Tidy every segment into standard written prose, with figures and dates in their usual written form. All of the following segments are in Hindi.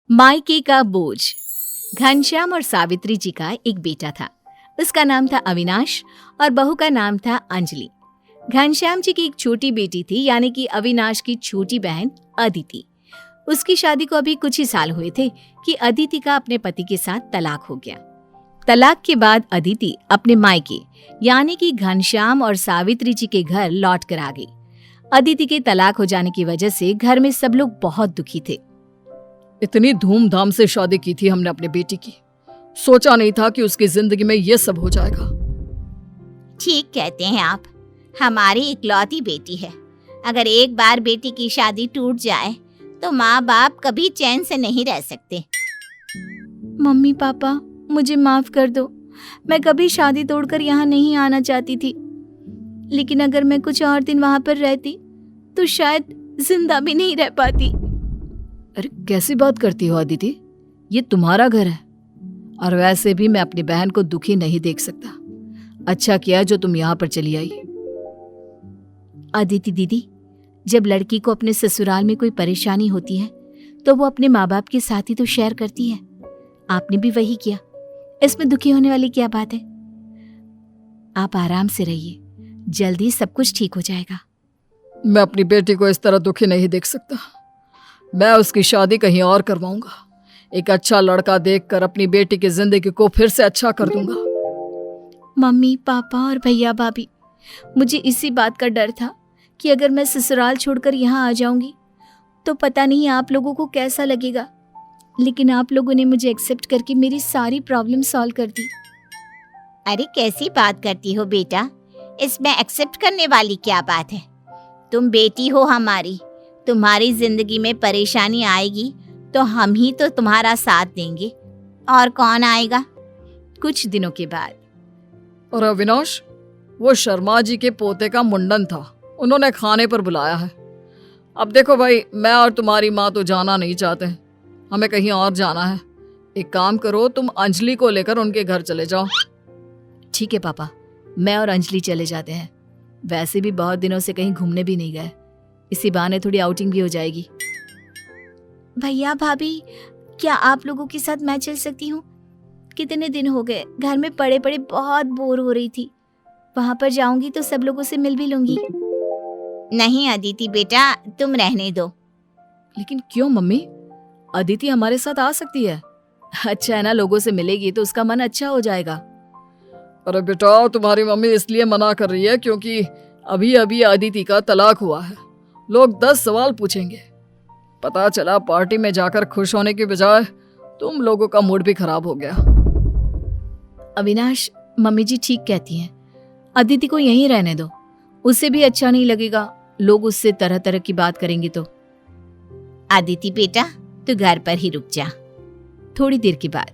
मायके का बोझ। घनश्याम और सावित्री जी का एक बेटा था। उसका नाम था अविनाश और बहू का नाम था अंजलि। घनश्याम जी की एक छोटी बेटी थी, यानी कि अविनाश की छोटी बहन अदिति। उसकी शादी को अभी कुछ ही साल हुए थे कि अदिति का अपने पति के साथ तलाक हो गया। तलाक के बाद अदिति अपने मायके यानी कि घनश्याम और सावित्री जी के घर लौट कर आ गई। अदिति के तलाक हो जाने की वजह से घर में सब लोग बहुत दुखी थे। इतनी धूमधाम से शादी की थी हमने अपनी बेटी की, सोचा नहीं था कि उसकी जिंदगी में ये सब हो जाएगा। ठीक कहते हैं आप, हमारी इकलौती बेटी है। अगर एक बार बेटी की शादी टूट जाए तो माँ बाप कभी चैन से नहीं रह सकते। मम्मी पापा मुझे माफ कर दो, मैं कभी शादी तोड़कर यहाँ नहीं आना चाहती थी, लेकिन अगर मैं कुछ और दिन वहाँ पर रहती तो शायद जिंदा भी नहीं रह पाती। अरे कैसी बात करती हो अदिति, ये तुम्हारा घर है और वैसे भी मैं अपनी बहन को दुखी नहीं देख सकता। अच्छा किया जो तुम यहाँ पर चली आई। अदिति दीदी, जब लड़की को अपने ससुराल में कोई परेशानी होती है तो वो अपने माँ बाप के साथ ही तो शेयर करती है। आपने भी वही किया, इसमें दुखी होने वाली क्या बात है। आप आराम से रहिए, जल्दी सब कुछ ठीक हो जाएगा। मैं अपनी बेटी को इस तरह दुखी नहीं देख सकता। मैं उसकी शादी कहीं और करवाऊंगा। एक अच्छा लड़का देखकर अपनी बेटी की जिंदगी को फिर से अच्छा कर दूंगा। मम्मी पापा और भैया भाभी, मुझे इसी बात का डर था कि अगर मैं ससुराल छोड़कर यहाँ आ जाऊंगी तो पता नहीं आप लोगों को कैसा लगेगा, लेकिन आप लोगों ने मुझे एक्सेप्ट करके मेरी सारी प्रॉब्लम सॉल्व कर दी। अरे कैसी बात करती हो बेटा, इसमें एक्सेप्ट करने वाली क्या बात है। तुम बेटी हो हमारी, तुम्हारी जिंदगी में परेशानी आएगी तो हम ही तो तुम्हारा साथ देंगे, और कौन आएगा। कुछ दिनों के बाद। और अविनाश, वो शर्मा जी के पोते का मुंडन था, उन्होंने खाने पर बुलाया है। अब देखो भाई, मैं और तुम्हारी माँ तो जाना नहीं चाहते, हमें कहीं और जाना है। एक काम करो, तुम अंजलि को लेकर उनके घर चले जाओ। ठीक है पापा, मैं और अंजलि चले जाते हैं। वैसे भी बहुत दिनों से कहीं घूमने भी नहीं गए, इसी बहाने थोड़ी आउटिंग भी हो जाएगी। भैया भाभी, क्या आप लोगों के साथ मैं चल सकती हूँ? कितने दिन हो गए घर में पड़े पड़े बहुत बोर हो रही थी। वहां पर जाऊंगी तो सब लोगों से मिल भी लूंगी। नहीं अदिति बेटा, तुम रहने दो। लेकिन क्यों मम्मी, अदिति हमारे साथ आ सकती है। अच्छा है ना, लोगों से मिलेगी तो उसका मन अच्छा हो जाएगा। अरे बेटा, तुम्हारी मम्मी इसलिए मना कर रही है क्योंकि अभी अभी अदिति का तलाक हुआ है। लोग 10 सवाल पूछेंगे। पता चला पार्टी में जाकर खुश होने के बजाय तुम लोगों का मूड भी खराब हो गया। अविनाश, मम्मी जी ठीक कहती हैं, अदिति को यहीं रहने दो, उसे भी अच्छा नहीं लगेगा, लोग उससे तरह तरह की बात करेंगे तो। अदिति बेटा, तू घर पर ही रुक जा। थोड़ी देर के बाद।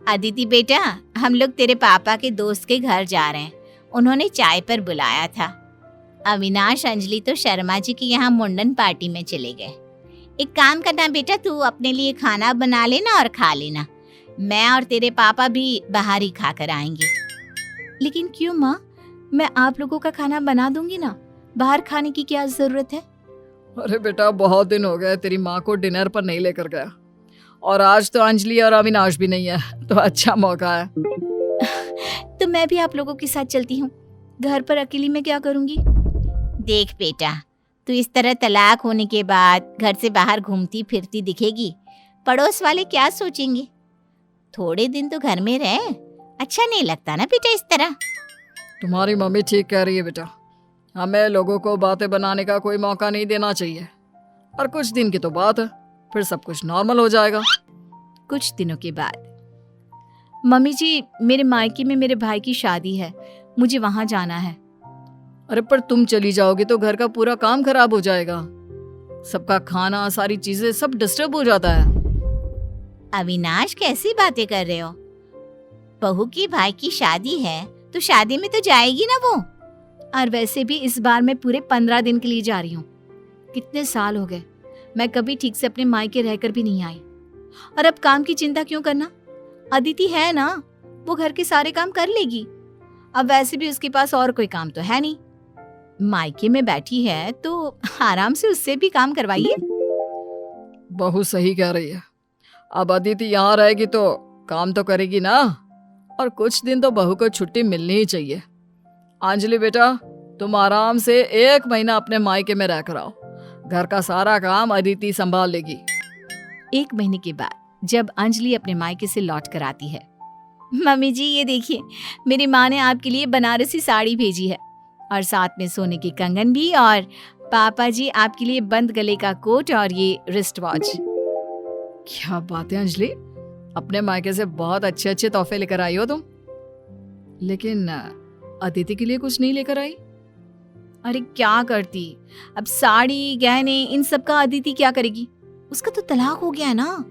अदिति बेटा, हम लोग तेरे पापा के दोस्त के घर जा रहे हैं, उन्होंने चाय पर बुलाया था। अविनाश अंजलि तो शर्मा जी के यहाँ मुंडन पार्टी में चले गए। एक काम करना बेटा, तू अपने लिए खाना बना लेना और खा लेना। मैं और तेरे पापा भी बाहर ही खा कर आएंगे। लेकिन क्यों माँ, मैं आप लोगों का खाना बना दूंगी ना, बाहर खाने की क्या जरूरत है। अरे बेटा, बहुत दिन हो गए तेरी माँ को डिनर पर नहीं लेकर गया, और आज तो अंजलि और अविनाश भी नहीं है, तो अच्छा मौका है। तो मैं भी आप लोगों के साथ चलती हूँ, घर पर अकेली में क्या करूँगी। देख बेटा, तू इस तरह तलाक होने के बाद घर से बाहर घूमती फिरती दिखेगी, पड़ोस वाले क्या सोचेंगे। थोड़े दिन तो घर में रह, अच्छा नहीं लगता ना बेटा इस तरह। तुम्हारी मम्मी ठीक कह रही है बेटा, हमें लोगों को बातें बनाने का कोई मौका नहीं देना चाहिए। और कुछ दिन की तो बात है, फिर सब कुछ नॉर्मल हो जाएगा। कुछ दिनों के बाद। मम्मी जी, मेरे मायके में मेरे भाई की शादी है, मुझे वहां जाना है। अरे पर तुम चली जाओगी तो घर का पूरा काम खराब हो जाएगा, सबका खाना, सारी चीजें सब डिस्टर्ब हो जाता है। अविनाश, कैसी बातें कर रहे हो। बहू की भाई की शादी है तो शादी में तो जाएगी ना वो। और वैसे भी इस बार मैं पूरे 15 दिन के लिए जा रही हूँ। कितने साल हो गए, मैं कभी ठीक से अपने मायके रहकर भी नहीं आई। और अब काम की चिंता क्यों करना, अदिति है ना, वो घर के सारे काम कर लेगी। अब वैसे भी उसके पास और कोई काम तो है नहीं, मायके में बैठी है तो आराम से उससे भी काम करवाइए। बहू सही कह रही है, अब अदिति यहाँ रहेगी तो काम तो करेगी ना, और कुछ दिन तो बहू को छुट्टी मिलनी ही चाहिए। अंजलि बेटा, तुम आराम से 1 महीना अपने मायके में रह कर आओ, घर का सारा काम अदिति संभाल लेगी। 1 महीने के बाद जब अंजलि अपने मायके से लौट कर आती है, मम्मी जी ये देखिए, मेरी माँ ने आपके लिए बनारसी साड़ी भेजी है और साथ में सोने के कंगन भी, और पापा जी आपके लिए बंद गले का कोट और ये रिस्ट वॉच। क्या बात है अंजलि, अपने मायके से बहुत अच्छे अच्छे तोहफे लेकर आई हो तुम। लेकिन अदिति के लिए कुछ नहीं लेकर आई? अरे क्या करती, अब साड़ी गहने इन सब का अदिति क्या करेगी? उसका तो तलाक हो गया है ना।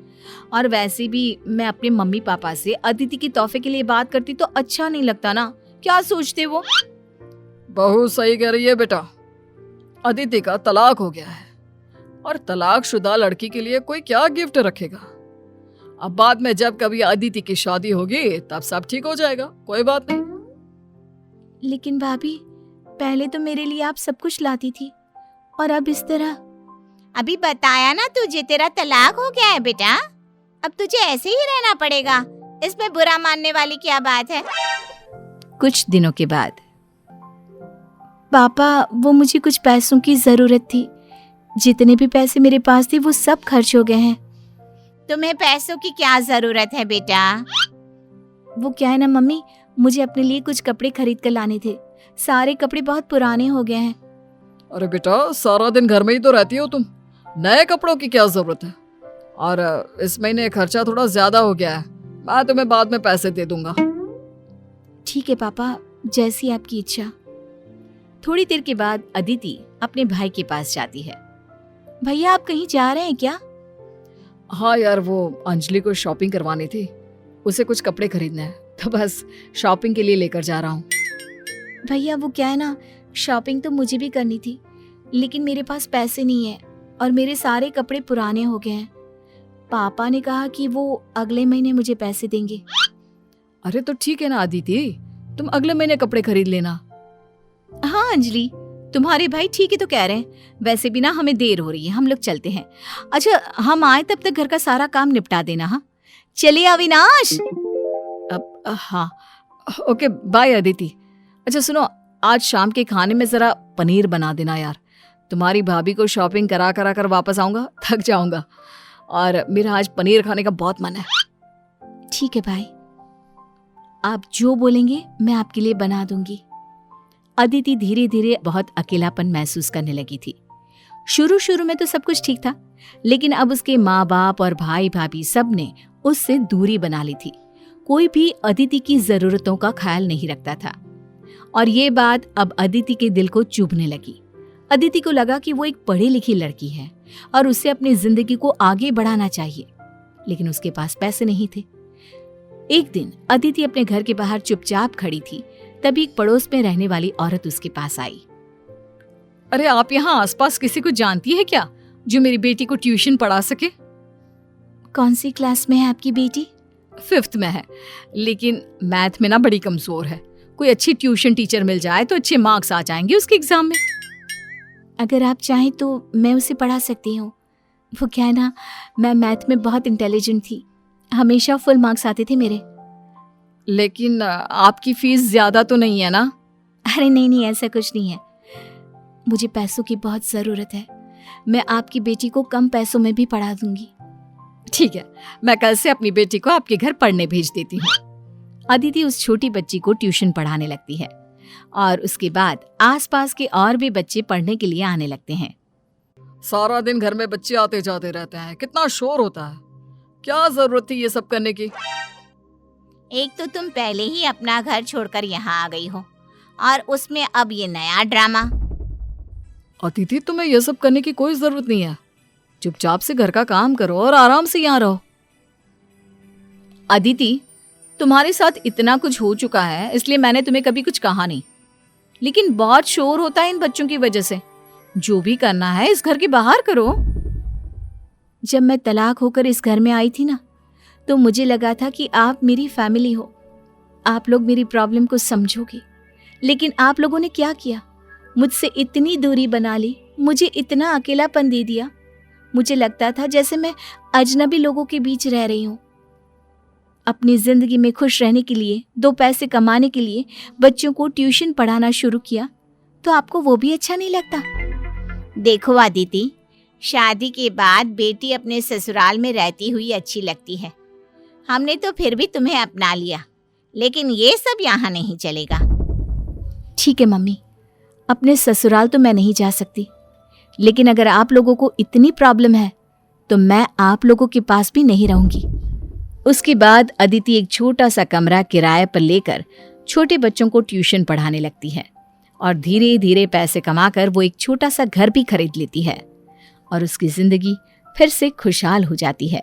और वैसे भी मैं अपने मम्मी पापा से अदिति के तोहफे के लिए बात करती तो अच्छा नहीं लगता ना, क्या सोचते वो? बहू सही कह रही है बेटा, अदिति का तलाक हो गया है और तलाकशुदा लड़की के लिए कोई क्या गिफ्ट रखेगा। अब बाद में जब कभी अदिति की शादी होगी तब सब ठीक हो जाएगा, कोई बात नहीं। लेकिन भाभी, पहले तो मेरे लिए आप सब कुछ लाती थी और अब इस तरह। अभी बताया ना तुझे, तेरा तलाक हो गया है बेटा, अब तुझे ऐसे ही रहना पड़ेगा, इसमें बुरा मानने वाली क्या बात है। कुछ दिनों के बाद, पापा वो मुझे कुछ पैसों की जरूरत थी, जितने भी पैसे मेरे पास थे वो सब खर्च हो गए हैं। तुम्हें पैसों की क्या जरूरत है बेटा? वो क्या है ना मम्मी, मुझे अपने लिए कुछ कपड़े खरीद कर लाने थे, सारे कपड़े बहुत पुराने हो गए हैं। अरे बेटा, सारा दिन घर में ही तो रहती हो तुम, नए कपड़ों की क्या जरूरत है? और इस महीने खर्चा थोड़ा ज्यादा हो गया है, मैं तुम्हें बाद में पैसे दे दूंगा। ठीक है पापा, जैसी आपकी इच्छा। थोड़ी देर के बाद अदिति अपने भाई के पास जाती है। भैया आप कहीं जा रहे हैं क्या? हाँ यार, वो अंजलि को शॉपिंग करवानी थी, उसे कुछ कपड़े खरीदने हैं, तो बस शॉपिंग के लिए लेकर जा रहा हूँ। भैया वो क्या है ना, शॉपिंग तो मुझे भी करनी थी, लेकिन मेरे पास पैसे नहीं है और मेरे सारे कपड़े पुराने हो गए हैं। पापा ने कहा कि वो अगले महीने मुझे पैसे देंगे। अरे तो ठीक है ना अदिति, तुम अगले महीने कपड़े खरीद लेना। हाँ अंजलि, तुम्हारे भाई ठीक ही तो कह रहे हैं। वैसे भी ना हमें देर हो रही है, हम लोग चलते हैं। अच्छा हम आए तब तक घर का सारा काम निपटा देना। हाँ चलिए अविनाश। अब हाँ ओके, बाय अदिति। अच्छा सुनो, आज शाम के खाने में जरा पनीर बना देना यार, तुम्हारी भाभी को शॉपिंग करा कर वापस आऊंगा, थक जाऊंगा और मेरा आज पनीर खाने का बहुत मन है। ठीक है भाई, आप जो बोलेंगे मैं आपके लिए बना दूंगी। अदिति धीरे धीरे बहुत अकेलापन महसूस करने लगी थी। शुरू शुरू में तो सब कुछ ठीक था, लेकिन अब उसके माँ बाप और भाई भाभी सब ने उससे दूरी बना ली थी। कोई भी अदिति की जरूरतों का ख्याल नहीं रखता था और ये बात अब अदिति के दिल को चुभने लगी। अदिति को लगा कि वो एक पढ़ी लिखी लड़की है और उसे अपनी जिंदगी को आगे बढ़ाना चाहिए, लेकिन उसके पास पैसे नहीं थे। एक दिन अदिति अपने घर के बाहर चुपचाप खड़ी थी, तभी एक पड़ोस में रहने वाली औरत उसके पास आई। अरे आप यहाँ आसपास किसी को जानती है क्या जो मेरी बेटी को ट्यूशन पढ़ा सके? कौन सी क्लास में है आपकी बेटी? 5th में है, लेकिन मैथ में ना बड़ी कमजोर है। कोई अच्छी ट्यूशन टीचर मिल जाए तो अच्छे मार्क्स आ जाएंगे उसके एग्जाम में। अगर आप चाहें तो मैं उसे पढ़ा सकती हूँ। वो क्या है ना, मैं मैथ में बहुत इंटेलिजेंट थी, हमेशा फुल मार्क्स आते थे मेरे। लेकिन आपकी फीस ज्यादा तो नहीं है ना? अरे नहीं, ऐसा कुछ नहीं है। मुझे पैसों की बहुत जरूरत है, मैं आपकी बेटी को कम पैसों में भी पढ़ा दूंगी। ठीक है, मैं कल से अपनी बेटी को आपके घर पढ़ने भेज देती हूँ। अदिति उस छोटी बच्ची को ट्यूशन पढ़ाने लगती है और उसके बाद आसपास के और भी बच्चे पढ़ने के लिए आने लगते हैं। सारा दिन घर में बच्चे आते जाते रहते हैं, कितना शोर होता है, क्या जरूरत थी ये सब करने की? एक तो तुम पहले ही अपना घर छोड़कर यहाँ आ गई हो और उसमें अब ये नया ड्रामा। अदिति, तुम्हें ये सब करने की कोई जरूरत नहीं है, चुपचाप से घर का काम करो और आराम से यहाँ रहो। अदिति, तुम्हारे साथ इतना कुछ हो चुका है इसलिए मैंने तुम्हें कभी कुछ कहा नहीं, लेकिन बहुत शोर होता है इन बच्चों की वजह से। जो भी करना है इस घर के बाहर करो। जब मैं तलाक होकर इस घर में आई थी ना, तो मुझे लगा था कि आप मेरी फैमिली हो, आप लोग मेरी प्रॉब्लम को समझोगे, लेकिन आप लोगों ने क्या किया? मुझसे इतनी दूरी बना ली, मुझे इतना अकेलापन दे दिया, मुझे लगता था जैसे मैं अजनबी लोगों के बीच रह रही हूँ। अपनी जिंदगी में खुश रहने के लिए, 2 पैसे कमाने के लिए बच्चों को ट्यूशन पढ़ाना शुरू किया, तो आपको वो भी अच्छा नहीं लगता? देखो अदिति, शादी के बाद बेटी अपने ससुराल में रहती हुई अच्छी लगती है। हमने तो फिर भी तुम्हें अपना लिया, लेकिन ये सब यहाँ नहीं चलेगा। ठीक है मम्मी, अपने ससुराल तो मैं नहीं जा सकती, लेकिन अगर आप लोगों को इतनी प्रॉब्लम है तो मैं आप लोगों के पास भी नहीं रहूंगी। उसके बाद अदिति एक छोटा सा कमरा किराए पर लेकर छोटे बच्चों को ट्यूशन पढ़ाने लगती है और धीरे धीरे पैसे कमाकर वो एक छोटा सा घर भी खरीद लेती है और उसकी जिंदगी फिर से खुशहाल हो जाती है।